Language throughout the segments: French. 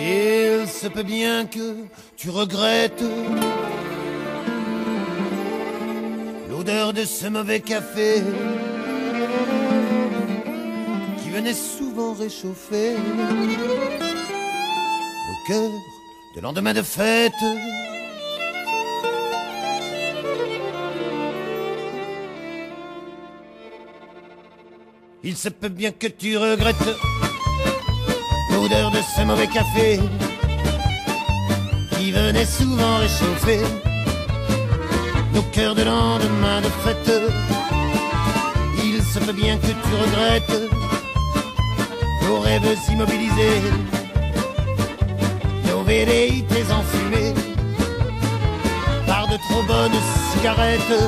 Il se peut bien que tu regrettes l'odeur de ce mauvais café qui venait souvent réchauffer nos cœurs de lendemain de fête. Il se peut bien que tu regrettes l'odeur de ce mauvais café qui venait souvent réchauffer nos cœurs de lendemain de fête. Il se peut bien que tu regrettes nos rêves immobilisés, nos velléités enfumées par de trop bonnes cigarettes.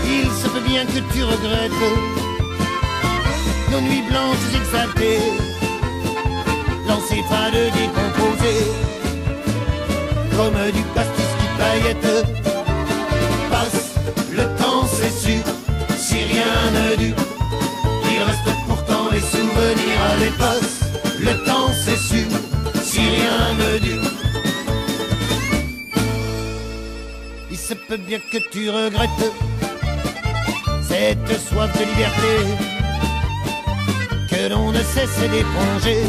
Il se peut bien que tu regrettes nos nuits blanches exaltées, l'encéphale décomposé comme du pastis qui paillette. Passe le temps, c'est sûr, si rien ne dure, il reste pourtant les souvenirs à l'épaisse. Le temps, c'est sûr, si rien ne dure. Il se peut bien que tu regrettes cette soif de liberté que l'on ne cesse d'éponger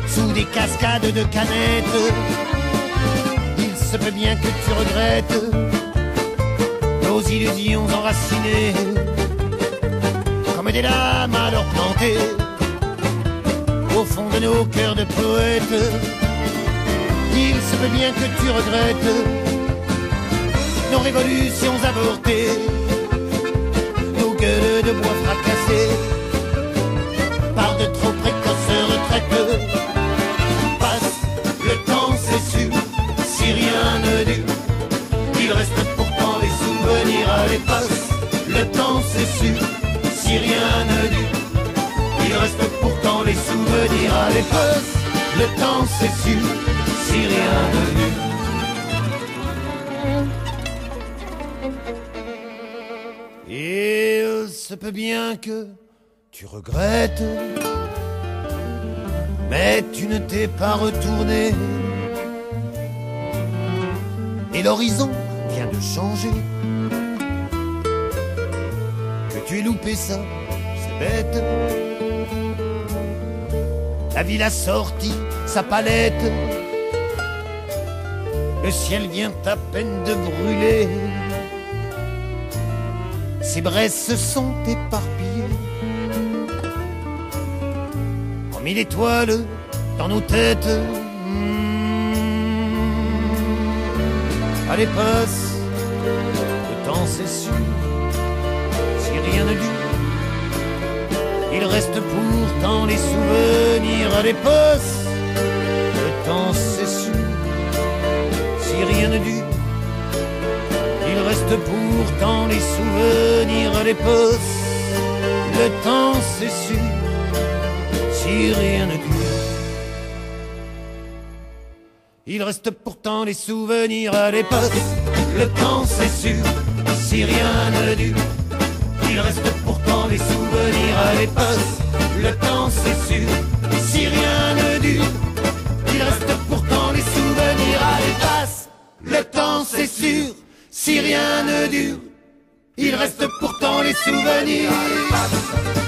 sous des cascades de canettes. Il se peut bien que tu regrettes nos illusions enracinées comme des lames alors plantées au fond de nos cœurs de poètes. Il se peut bien que tu regrettes nos révolutions avortées, nos gueules de bois fracassées par de trop précoces retraites. Si rien ne dure, il reste pourtant les souvenirs à l'épaisse. Le temps, c'est sûr, si rien ne dure, il reste pourtant les souvenirs à l'épaisse. Le temps, c'est sûr, si rien ne dure. Il se peut bien que tu regrettes, mais tu ne t'es pas retourné. Et l'horizon vient de changer. Que tu aies loupé ça, c'est bête. La ville a sorti sa palette. Le ciel vient à peine de brûler. Ces braises se sont éparpillées en mille étoiles dans nos têtes. Allez, passe, le temps c'est sûr, si rien ne dure, il reste pourtant les souvenirs. Allez, passe, le temps c'est sûr, si rien ne dure, il reste pourtant les souvenirs. Allez, passe, le temps c'est sûr, si rien ne dure, il reste pourtant les souvenirs. À l'époque, le temps c'est sûr, si rien ne dure, il reste pourtant les souvenirs. À l'époque, le temps c'est sûr, si rien ne dure, il reste pourtant les souvenirs. À l'époque, le temps c'est sûr, si rien ne dure, il reste pourtant les souvenirs. À l'époque.